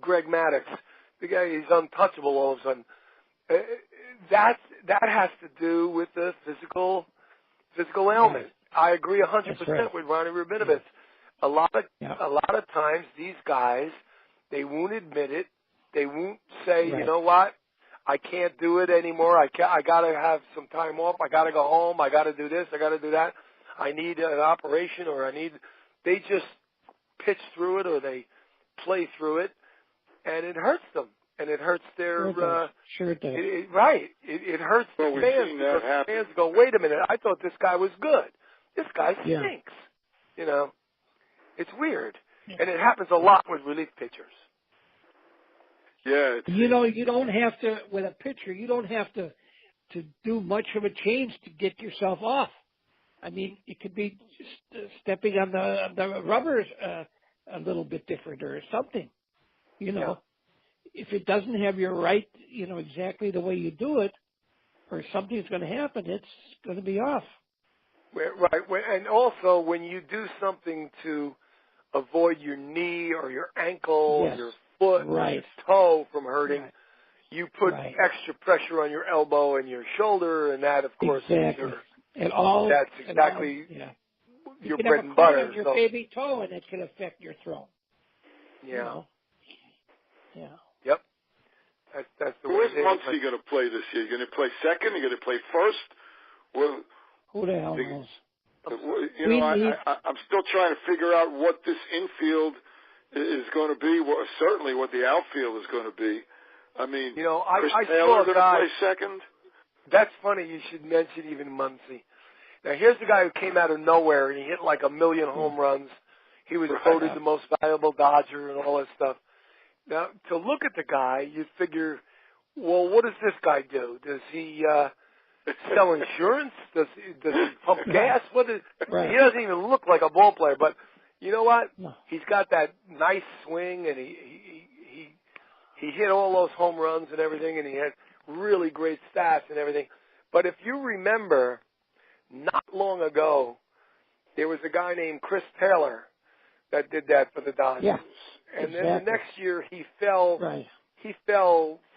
Greg Maddux. The guy, he's untouchable all of a sudden. That has to do with the physical ailment. I agree 100% with Ronnie Rabinovitz. A lot of times these guys, they won't admit it. They won't say, you know what, I can't do it anymore. I got to have some time off. I got to go home. I got to do this. I got to do that. I need an operation, or they just pitch through it, or they play through it, and it hurts them. And it hurts their, it does. It hurts the fans, because fans go, wait a minute, I thought this guy was good. This guy stinks. It's weird. And it happens a lot with relief pitchers. Yeah. You don't have to, with a pitcher, you don't have to do much of a change to get yourself off. I mean, it could be just stepping on the rubbers a little bit different or something, If it doesn't have your right, exactly the way you do it, or something's going to happen, it's going to be off. Right. And also, when you do something to avoid your knee or your ankle or your foot or your toe from hurting, you put extra pressure on your elbow and your shoulder, and that, of course, that's exactly your bread and butter. You can have a your baby toe, and it can affect your throat. Yeah. Yeah. Yep. That's the way. Where's Muncy going to play this year? You going to play second? You going to play first? Well, who the hell knows? I'm still trying to figure out what this infield is going to be. Certainly, what the outfield is going to be. I mean, Chris Taylor going to play second. That's funny. You should mention even Muncy. Now, here's the guy who came out of nowhere and he hit like 1 million home runs. He was voted the most valuable Dodger and all that stuff. Now, to look at the guy, you figure, well, what does this guy do? Does he sell insurance? Does he pump gas? He doesn't even look like a ball player. But you know what? No. He's got that nice swing, and he hit all those home runs and everything, and he had really great stats and everything. But if you remember, not long ago, there was a guy named Chris Taylor that did that for the Dodgers. Yeah. And then the next year he fell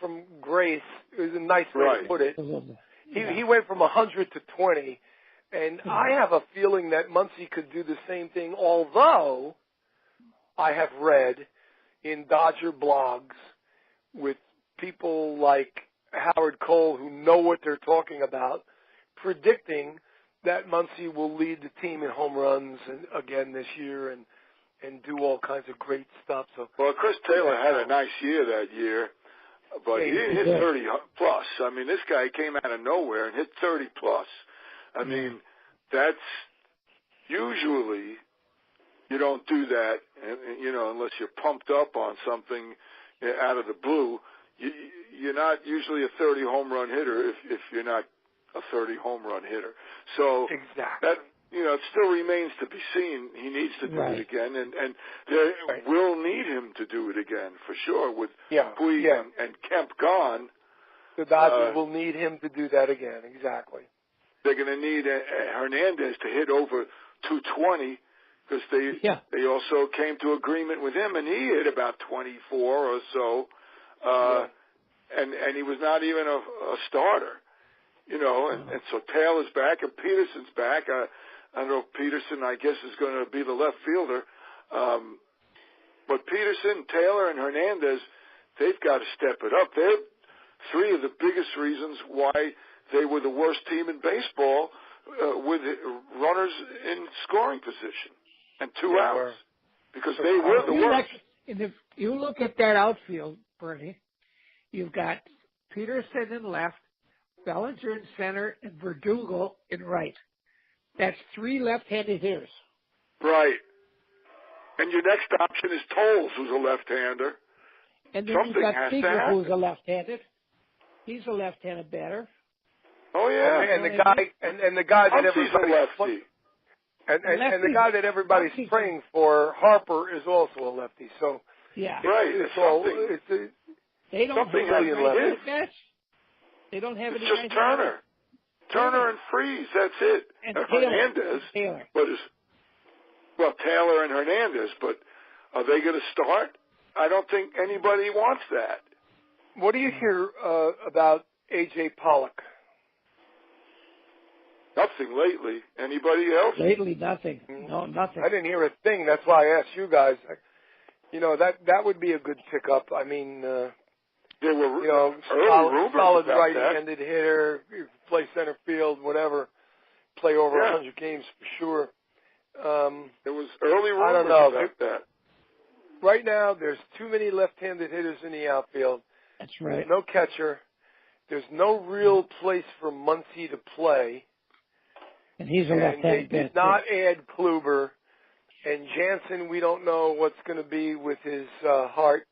from grace. It was a nice way to put it. He went from 100 to 20. And I have a feeling that Muncy could do the same thing, although I have read in Dodger blogs with people like Howard Cole who know what they're talking about, predicting that Muncy will lead the team in home runs again this year and do all kinds of great stuff. So, well, Chris Taylor had a nice year that year, but he hit 30 plus. I mean, this guy came out of nowhere and hit 30 plus. I mean, that's usually you don't do that, unless you're pumped up on something out of the blue. You're not usually a 30 home run hitter if you're not a 30 home run hitter. So that. It still remains to be seen. He needs to do it again, and they will need him to do it again for sure. With Puig and Kemp gone, the Dodgers will need him to do that again. Exactly. They're going to need Hernandez to hit over 220 because they also came to agreement with him, and he hit about 24 or so, and he was not even a starter. And so Taylor's back and Peterson's back. I don't know if Peterson, I guess, is going to be the left fielder. But Peterson, Taylor, and Hernandez, they've got to step it up. They're three of the biggest reasons why they were the worst team in baseball with runners in scoring position and 2 outs. Because they were the worst. If you look at that outfield, Bernie, you've got Peterson in left, Bellinger in center, and Verdugo in right. That's 3 left-handed hitters. Right. And your next option is Tolles, who's a left-hander. And then you've got Seager, who's a left-handed. He's a left-handed batter. Oh yeah. And the guy that everybody and the guy that everybody's praying for, Harper, is also a lefty. So yeah, right. They don't have any right-handed bats. They don't have any. It's just Turner and Freese. That's it. And Hernandez. Taylor. But Taylor and Hernandez. But are they going to start? I don't think anybody wants that. What do you hear about A.J. Pollock? Nothing lately. Anybody else? Lately, nothing. No, nothing. I didn't hear a thing. That's why I asked you guys. That would be a good pickup. I mean, there were solid right-handed hitter, play center field, whatever, play over 100 games for sure. There was early rumors I don't know. about that. Right now, there's too many left-handed hitters in the outfield. That's right. There's no catcher. There's no real place for Muncy to play. And he's a left-handed They did not add Kluber. And Jansen, we don't know what's going to be with his heart.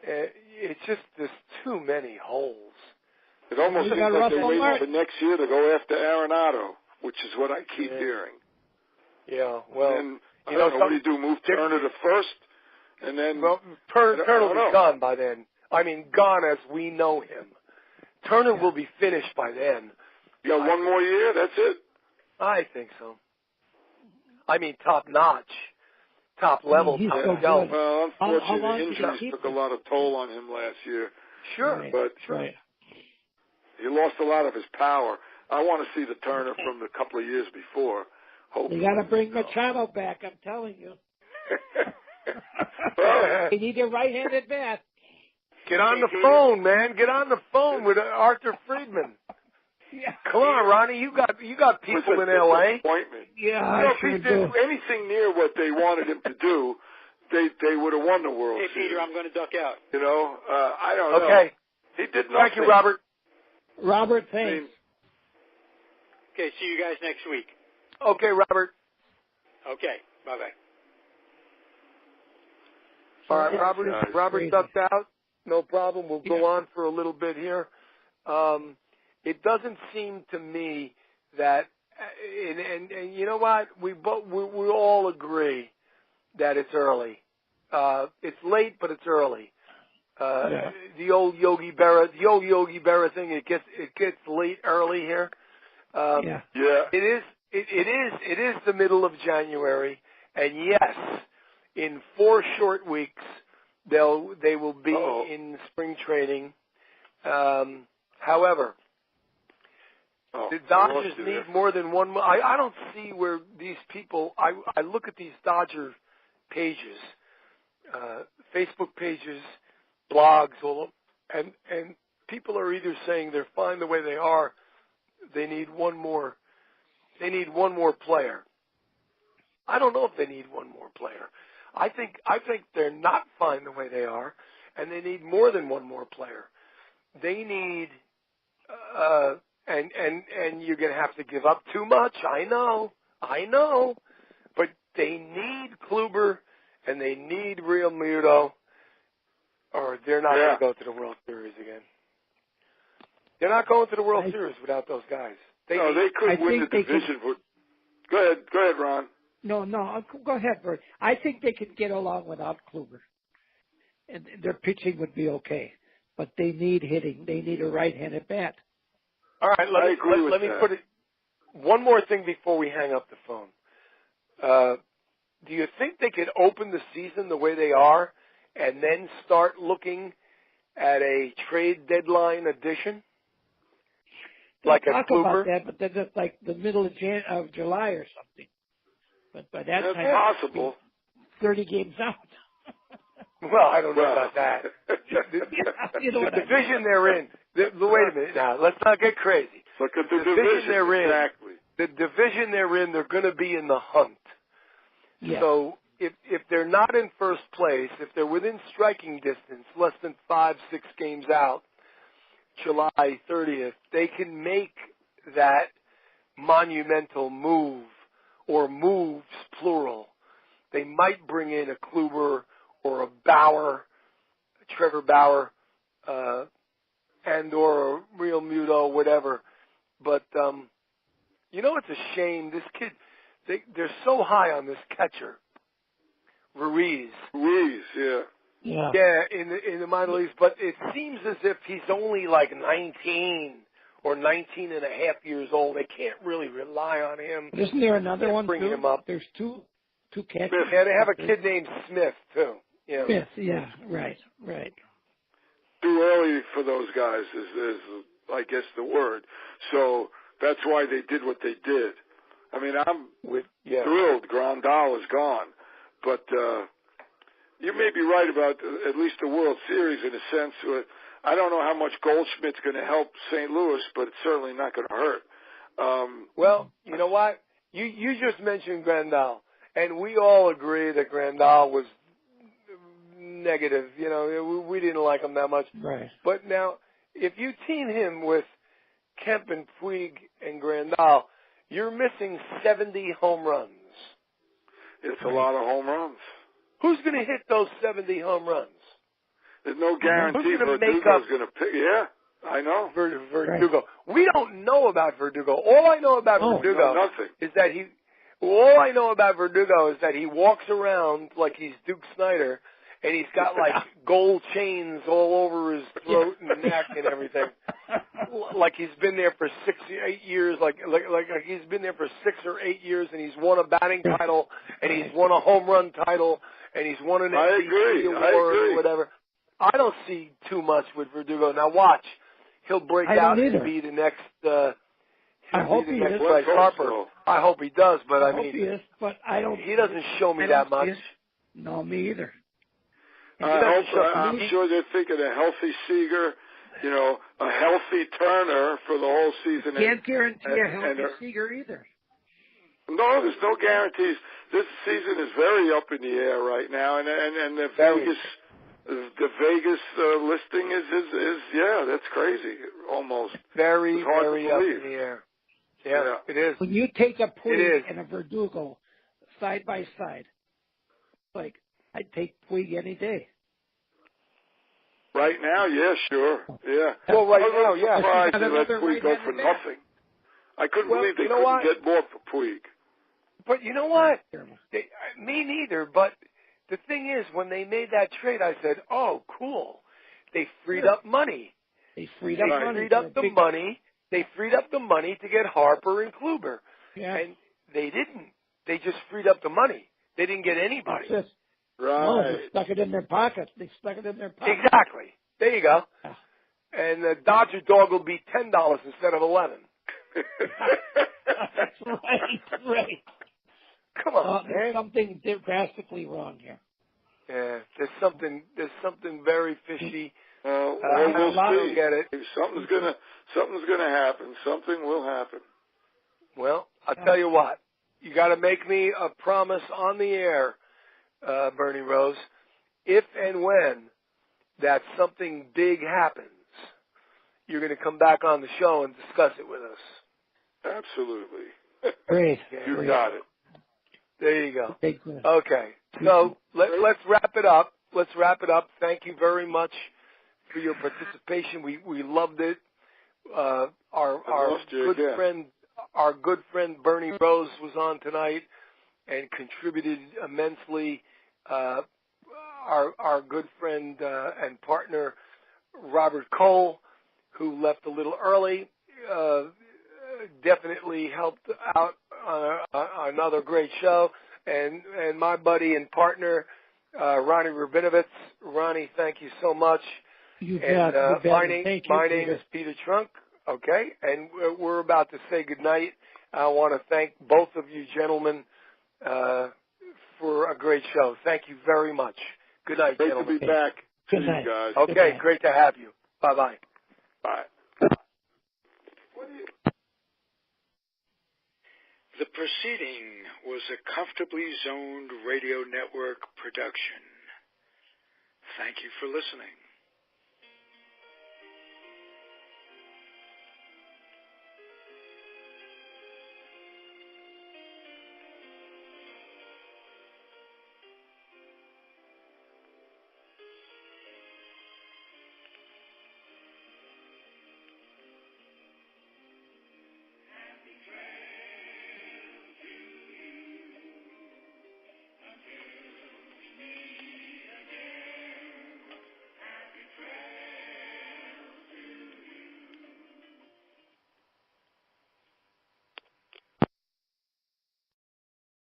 It's just, there's too many holes. It almost seems like they're waiting for next year to go after Arenado, which is what I keep hearing. Yeah, well, and I don't know, what do you do, move Turner to first? And then... Well, Turner will be gone by then. I mean, gone as we know him. Turner will be finished by then. You got one more year? That's it? I think so. I mean, top-notch, top-level. Well, unfortunately, the injuries took a lot of toll on him last year. Sure. But he lost a lot of his power. I want to see the Turner from the couple of years before. Hopefully. You got to bring Machado back, I'm telling you. You need a right-handed bat. Get on the phone, man. Get on the phone with Arthur Friedman. Yeah. Come on, Ronnie. You got people in L.A. Yeah, if he did anything near what they wanted him to do, they would have won the World Series. Hey, Peter, I'm going to duck out. I don't know. Okay. He did nothing. Thank you, Robert. Robert, thanks. Okay, see you guys next week. Okay, Robert. Okay, bye-bye. All right, Robert ducked out. No problem. We'll go on for a little bit here. It doesn't seem to me that, and you know what? We all agree that it's early. It's late, but it's early. The old Yogi Berra thing. It gets late early here. It is the middle of January, and yes, in 4 short weeks they will be in spring training. However, the Dodgers need more than one. I don't see where these people. I look at these Dodger pages, Facebook pages, blogs, and people are either saying they're fine the way they are. They need one more. They need one more player. I don't know if they need one more player. I think they're not fine the way they are, and they need more than one more player. They need, and you're going to have to give up too much. I know, but they need Kluber and they need Real Muto, or they're not going to go to the World Series again. They're not going to the World Series without those guys. They could win the division. Go ahead, Ron. No, go ahead, Bert. I think they could get along without Kluber, and their pitching would be okay. But they need hitting. They need a right-handed bat. All right, let me put it. One more thing before we hang up the phone. Do you think they could open the season the way they are, and then start looking at a trade deadline addition? Like a Kluber? About that, but then it's like the middle of July or something. But by that time, that's possible. 30 games out. Well, I don't know about that. You know the division they're in. Wait a minute now. Let's not get crazy. Look at the division they're in. Exactly. The division they're in, they're going to be in the hunt. Yeah. So if they're not in first place, if they're within striking distance, less than 5-6 games out, July 30th, they can make that monumental move, or moves, plural. They might bring in a Kluber or a Bauer, Trevor Bauer, and or a Real Muto, whatever. But it's a shame. This kid, they're so high on this catcher, Ruiz. Yeah. Yeah, in the minor leagues, but it seems as if he's only like 19 or 19 and a half years old. They can't really rely on him. Isn't there another one bring too? Him up. There's two catchers. Yeah, they have a kid named Smith too. Yeah. Smith, yeah, right. Too early for those guys is I guess the word. So that's why they did what they did. I mean, I'm thrilled Grandal is gone, but you may be right about at least the World Series in a sense. I don't know how much Goldschmidt's going to help St. Louis, but it's certainly not going to hurt. Well, you know what? You just mentioned Grandal, and we all agree that Grandal was negative. We didn't like him that much. Right. But now, if you team him with Kemp and Puig and Grandal, you're missing 70 home runs. It's a lot of home runs. Who's going to hit those 70 home runs? There's no guarantee Verdugo's going to pick. Yeah, I know. Verdugo. We don't know about Verdugo. All I know about Verdugo is that he walks around like he's Duke Snyder, and he's got like gold chains all over his throat and neck and everything. Like he's been there for 8 years, like he's been there for 6 or 8 years, and he's won a batting title, and he's won a home run title, and he's won an MVP award or whatever. I don't see too much with Verdugo. Now watch, he'll break out and be the next. I hope he is. Bryce Harper. I hope he does, but I mean, he is, but I don't. He doesn't show me that much. No, me either. I'm sure they're thinking a healthy Seager, a healthy Turner for the whole season. Can't guarantee a healthy Seager either. No, there's no guarantees. This season is very up in the air right now, and the Vegas listing is that's crazy, almost very up in the air. Yeah, it is. When you take a Puig and a Verdugo side by side, like I'd take Puig any day. Right now, yeah, sure, yeah. Well, right now, yeah. I'm surprised they let Puig go for nothing. I couldn't believe they couldn't get more for Puig. But you know what? Me neither. But the thing is, when they made that trade, I said, "Oh, cool! They freed up money. They freed up the money to get Harper and Kluber, and they didn't. They just freed up the money. They didn't get anybody. Right. No, they stuck it in their pockets. Exactly. There you go. Yeah. And the Dodger dog will be $10 instead of $11. That's right. Come on, man. There's something drastically wrong here. Yeah, there's something very fishy. We'll see. Get it. Something's gonna happen. Something will happen. Well, I'll tell you what. You got to make me a promise on the air, Bernie Rose. If and when that something big happens, you're going to come back on the show and discuss it with us. Absolutely. Great. You got it. There you go. Okay. So let's wrap it up. Thank you very much for your participation. We loved it. Our good friend Bernie Rose was on tonight and contributed immensely. Our good friend and partner Robert Cole, who left a little early, definitely helped out on another great show. And my buddy and partner Ronnie Rabinovitz. Ronnie, thank you so much. My name is Peter Trunk. Okay, and we're about to say goodnight. I want to thank both of you gentlemen for a great show. Thank you very much. Good night, gentlemen. Great to be back. Good night, guys. Okay, great to have you. Bye-bye. Bye. The proceeding was a Comfortably Zoned Radio Network production. Thank you for listening.